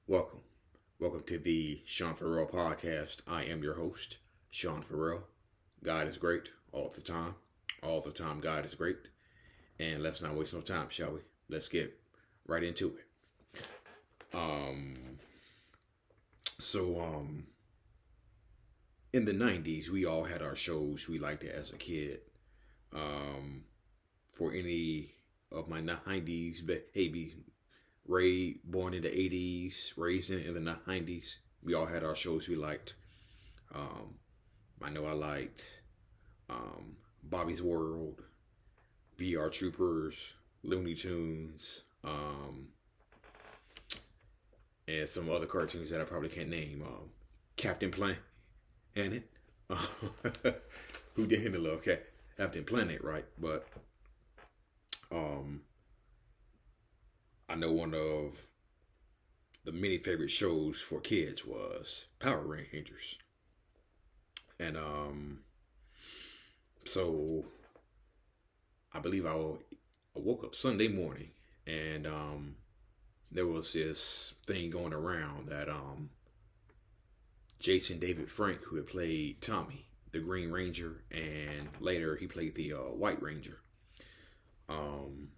Welcome. Welcome to the Sean Ferrell podcast. I am your host, Sean Ferrell. God is great all the time. All the time, God is great. And let's not waste no time, shall we? Let's get right into it. Um, so, in the 90s, we all had our shows we liked as a kid. Um, for any of my 90s baby Ray, born in the 80s, raised in the 90s. We all had our shows we liked. Um, I know I liked Bobby's World, VR Troopers, Looney Tunes, and some other cartoons that I probably can't name. Captain Planet, who didn't love Captain Planet, right? But um, I know one of the many favorite shows for kids was Power Rangers. And so I believe I woke up Sunday morning and there was this thing going around that Jason David Frank, who had played Tommy, the Green Ranger, and later he played the White Ranger, um,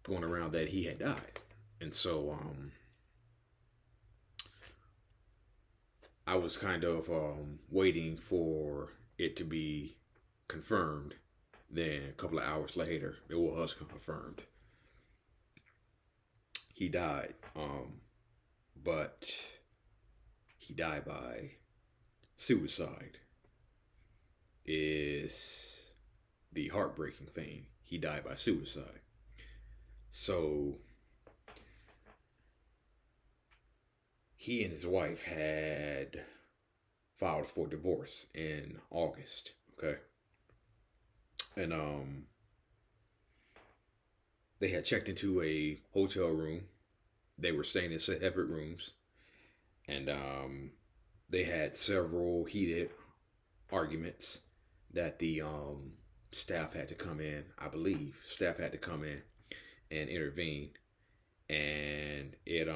going around that he had died. And so I was kind of waiting for it to be confirmed. Then a couple of hours later, it was confirmed. He died, but he died by suicide. Is the heartbreaking thing. He died by suicide. So he and his wife had filed for divorce in August. Okay. And they had checked into a hotel room. They were staying in separate rooms. And they had several heated arguments that the staff had to come in. I believe staff had to come in and intervene. And it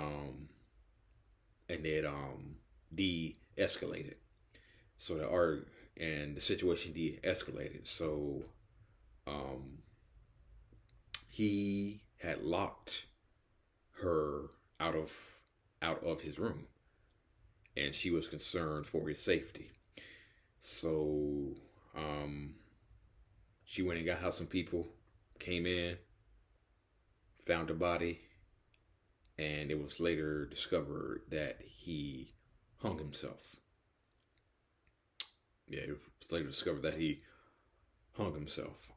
de-escalated. So the situation de-escalated. So he had locked her out of his room, and she was concerned for his safety. So she went and got how some people came in, found the body, and it was later discovered that he hung himself. Yeah, it was later discovered that he hung himself.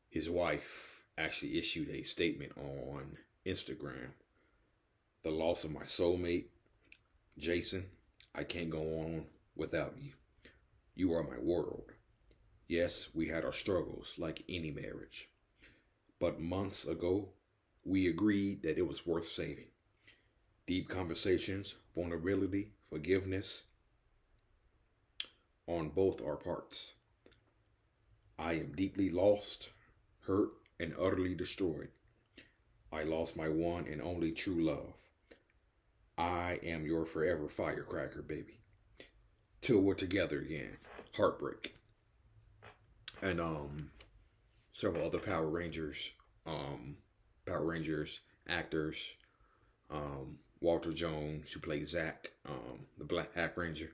His wife actually issued a statement on Instagram. The loss of my soulmate, Jason. I can't go on without you. You are my world. Yes, we had our struggles like any marriage. But months ago, we agreed that it was worth saving. Deep conversations, vulnerability, forgiveness on both our parts. I am deeply lost, hurt, and utterly destroyed. I lost my one and only true love. I am your forever firecracker, baby. Till we're together again. Heartbreak. And several other Power Rangers actors. Walter Jones, who played Zach, the Black Hack Ranger.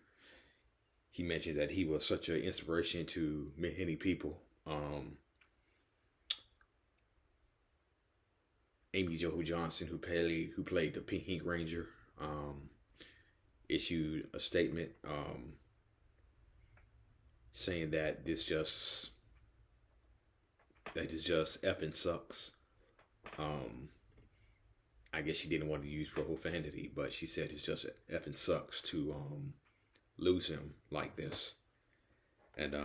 He mentioned that he was such an inspiration to many people. Amy Jo Johnson, who played the Pink Ranger, issued a statement saying that this just effing sucks. I guess she didn't want to use profanity, but she said it's just effing sucks to lose him like this. And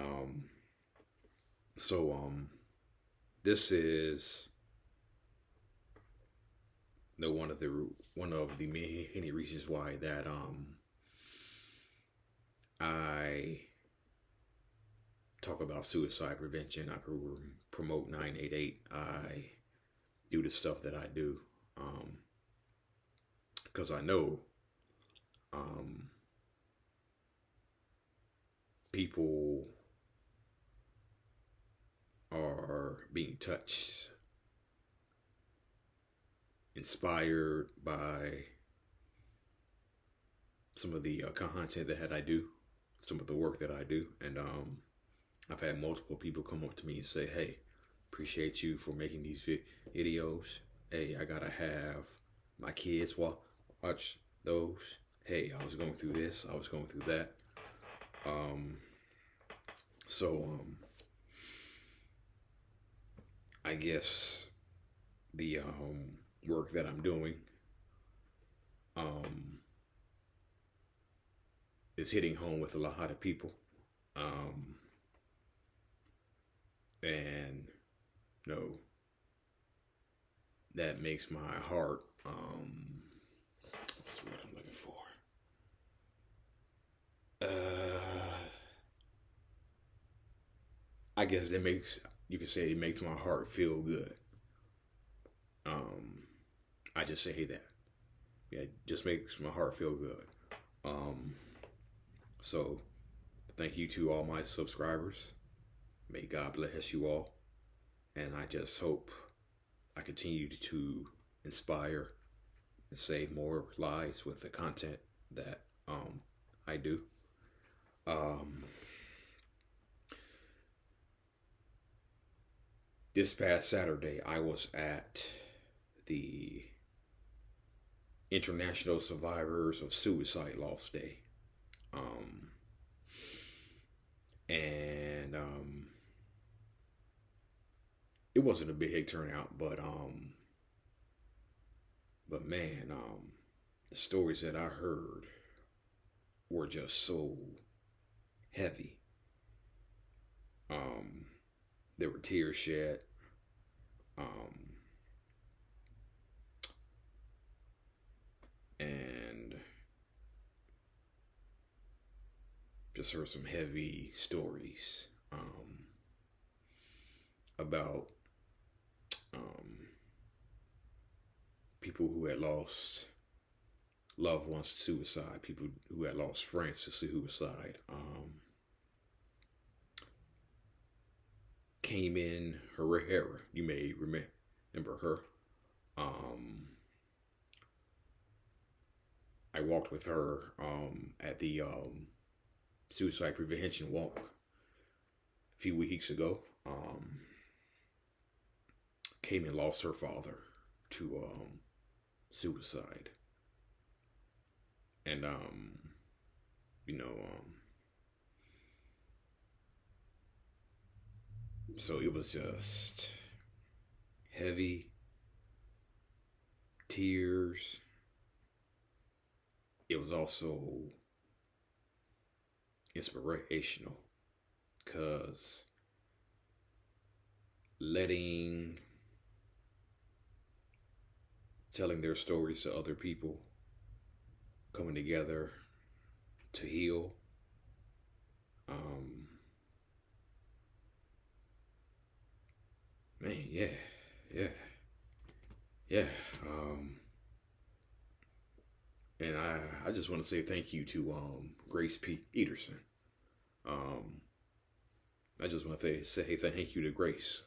so this is one of the many reasons why that I talk about suicide prevention. I promote 988. I do the stuff that I do. Because I know um, people are being touched, inspired by some of the content that I do, some of the work that I do, and I've had multiple people come up to me and say, "Hey, appreciate you for making these videos. Hey, I gotta have my kids watch those. Hey, I was going through this, I was going through that." Um, so I guess the work that I'm doing um, is hitting home with a lot of people. And no, that makes my heart, what's the word I'm looking for? I guess you could say it makes my heart feel good. I just say that. Yeah, it just makes my heart feel good. So thank you to all my subscribers. May God bless you all. And I just hope I continue to inspire and save more lives with the content that I do. This past Saturday, I was at the International Survivors of Suicide Loss Day. And it wasn't a big turnout, but man, the stories that I heard were just so heavy. There were tears shed. And just heard some heavy stories about people who had lost loved ones to suicide, people who had lost friends to suicide. Came in Herrera, you may remember her. I walked with her at the suicide prevention walk a few weeks ago. Came and lost her father to suicide. And so it was just heavy, tears. It was also inspirational because telling their stories to other people, coming together to heal. Man, yeah. And I just want to say thank you to Grace Peterson. I just want to say thank you to Grace.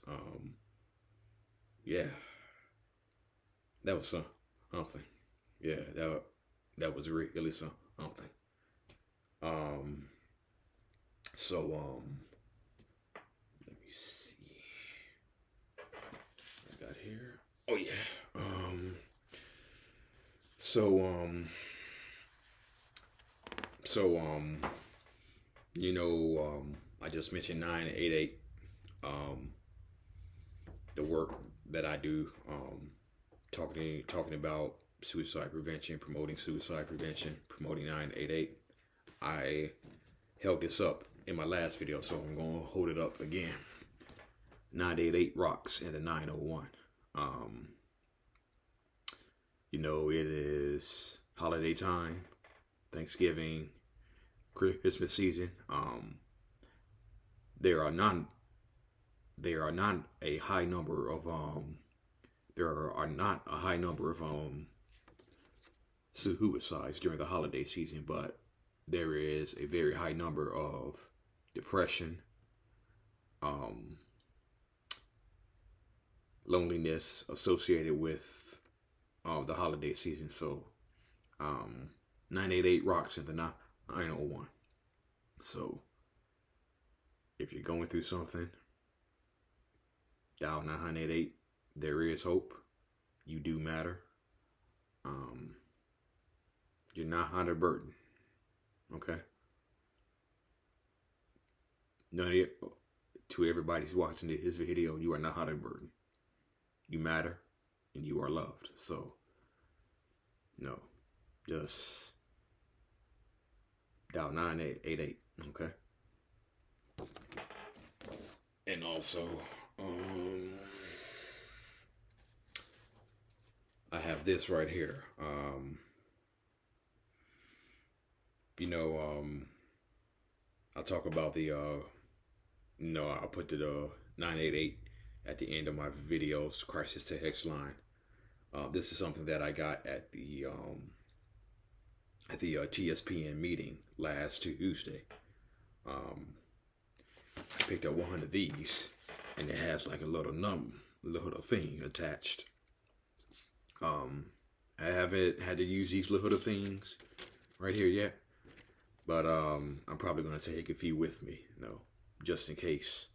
Yeah, that was something. Yeah, that was really something. So let me see. I got here. Oh yeah. I just mentioned 988. The work that I do, talking about suicide prevention, promoting suicide prevention, promoting 988. I held this up in my last video, so I'm gonna hold it up again. 988 rocks and the 901. It is holiday time, Thanksgiving, Christmas season. There are not a high number of there are not a high number of suicides during the holiday season, but there is a very high number of depression, loneliness associated with the holiday season. So 988 rocks into 901. So if you're going through something, dial 988. There is hope. You do matter. You're not under burden. Okay? To everybody who's watching this video, you are not under burden. You matter and you are loved. So, no. Just dial 988. Okay? And also, I have this right here. I'll talk about the, I'll put the 988 at the end of my videos, crisis text line. This is something that I got at the TSPN meeting last Tuesday. I picked up one of these, and it has like a little thing attached. I haven't had to use these little things right here yet, but I'm probably gonna take a few with me, just in case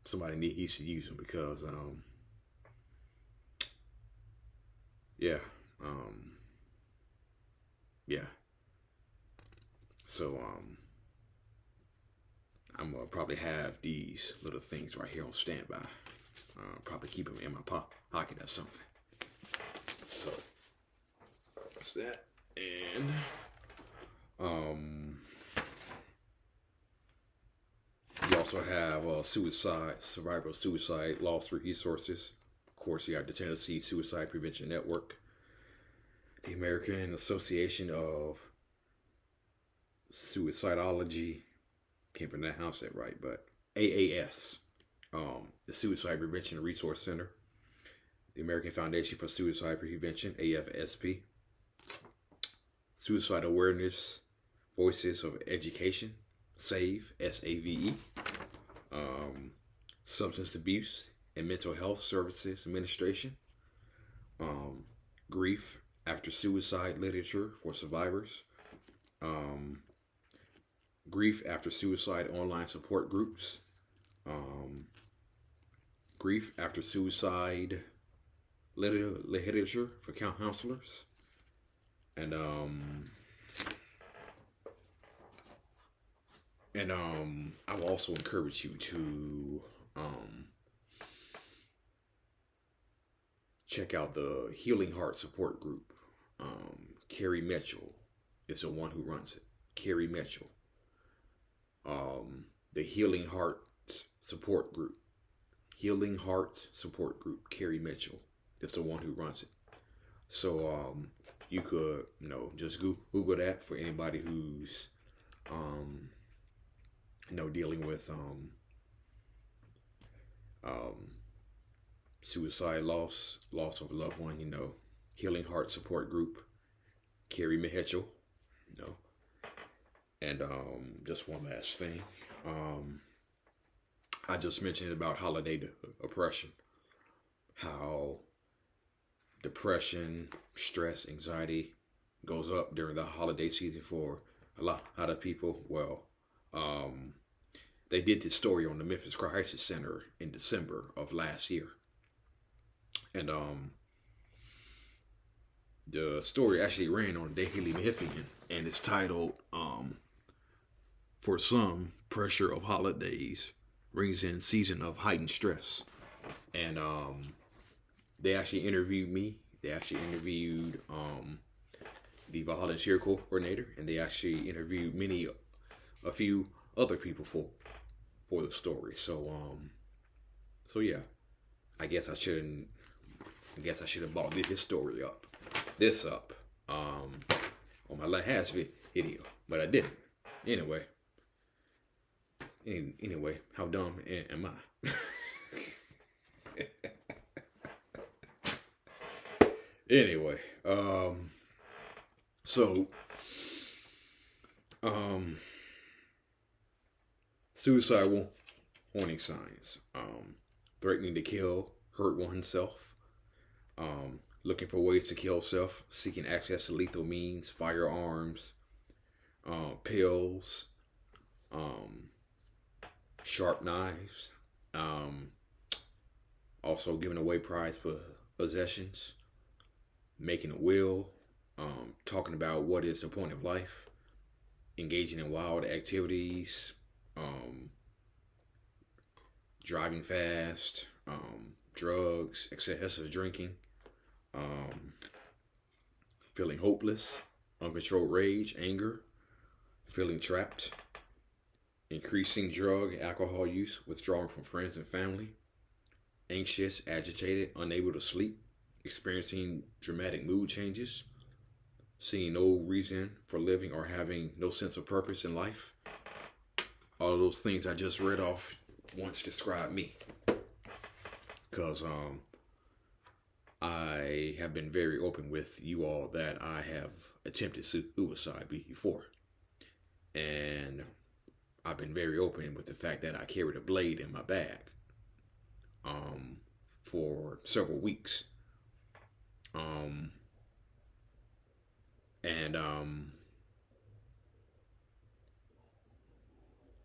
somebody needs to use them, because so I'm gonna probably have these little things right here on standby. Probably keep them in my pocket or something. So that's that. And you also have survivor suicide loss resources. Of course, you have the Tennessee Suicide Prevention Network, the American Association of Suicidology. Can't pronounce that right, but AAS. The Suicide Prevention Resource Center, the American Foundation for Suicide Prevention, AFSP, Suicide Awareness Voices of Education, SAVE, SAVE, Substance Abuse and Mental Health Services Administration, Grief After Suicide Literature for Survivors, Grief After Suicide Online Support Groups, Grief After Suicide Literature for Counselors, and I will also encourage you to check out the Healing Heart Support Group. Carrie Mitchell is the one who runs it. Carrie Mitchell. The Healing Heart Support Group. Healing Heart Support Group. Carrie Mitchell is the one who runs it. So you could, just Google that for anybody who's dealing with suicide, loss of a loved one. Healing Heart Support Group. Carrie Mitchell. And just one last thing. I just mentioned about holiday depression. How depression, stress, anxiety goes up during the holiday season for a lot of people. Well, they did this story on the Memphis Crisis Center in December of last year. And the story actually ran on Daily Memphian, and it's titled, For Some, Pressure of Holidays Brings in Season of Heightened Stress. And they actually interviewed me. They actually interviewed the volunteer coordinator, and they actually interviewed a few other people for the story. So yeah, I guess I should have brought this story up on my last video, but I didn't. Anyway, how dumb am I? Anyway, so um, suicide warning signs. Threatening to kill, hurt oneself. Looking for ways to kill self, seeking access to lethal means, firearms, pills, um, sharp knives, um, also giving away prized possessions, making a will, talking about what is the point of life, engaging in wild activities, driving fast, drugs, excessive drinking, feeling hopeless, uncontrolled rage, anger, feeling trapped, increasing drug, alcohol use, withdrawing from friends and family, anxious, agitated, unable to sleep, experiencing dramatic mood changes, seeing no reason for living or having no sense of purpose in life. All of those things I just read off once describe me. Because I have been very open with you all that I have attempted suicide before. And I've been very open with the fact that I carried a blade in my bag for several weeks.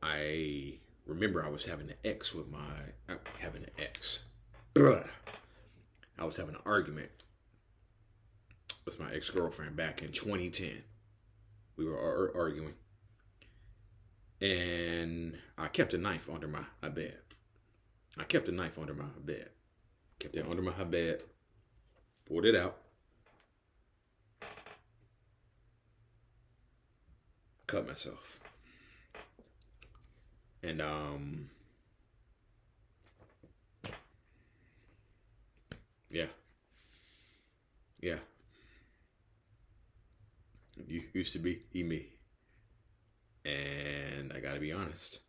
I remember I was having an ex with my, having an ex. I was having an argument with my ex-girlfriend back in 2010. We were arguing. And I kept a knife under my bed. Kept it under my bed. Pulled it out. Cut myself. And yeah. You used to be me. And I gotta be honest.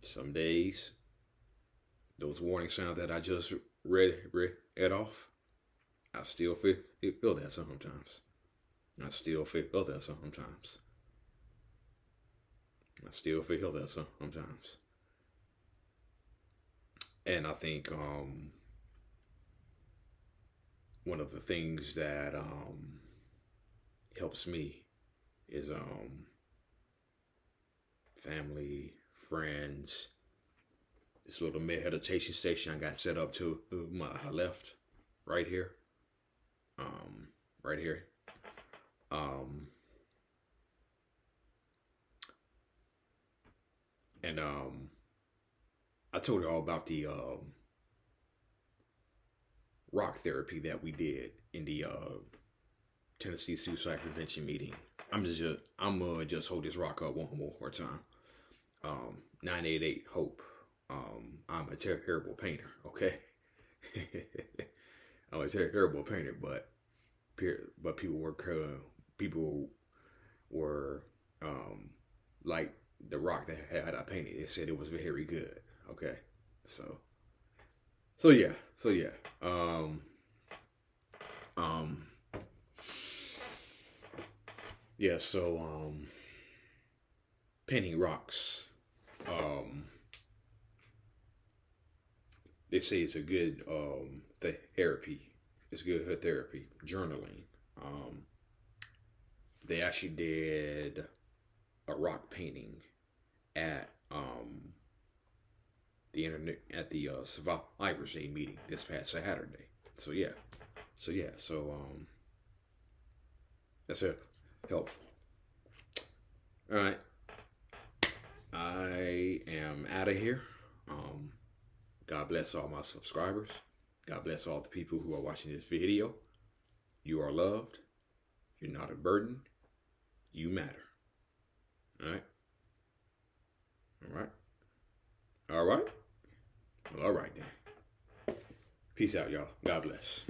Some days, those warning signs that I just read off, I still feel that sometimes. I still feel that sometimes. And I think one of the things that helps me is family, friends. This little meditation station I got set up to my left, right here. Right here. And I told you all about the rock therapy that we did in the Tennessee Suicide Prevention meeting. I'm gonna just hold this rock up one more time. 988 Hope. I'm a terrible painter. Okay. I'm a terrible painter, but people were like the rock that I painted. They said it was very good. Okay, so yeah. Yeah, so painting rocks. They say it's a good therapy. It's good therapy. Journaling. They actually did a rock painting at the internet at the Survivors Day meeting this past Saturday. So that's helpful. All right, I am out of here. God bless all my subscribers. God bless all the people who are watching this video. You are loved. You're not a burden. You matter. All right. Well, all right then. Peace out, y'all. God bless.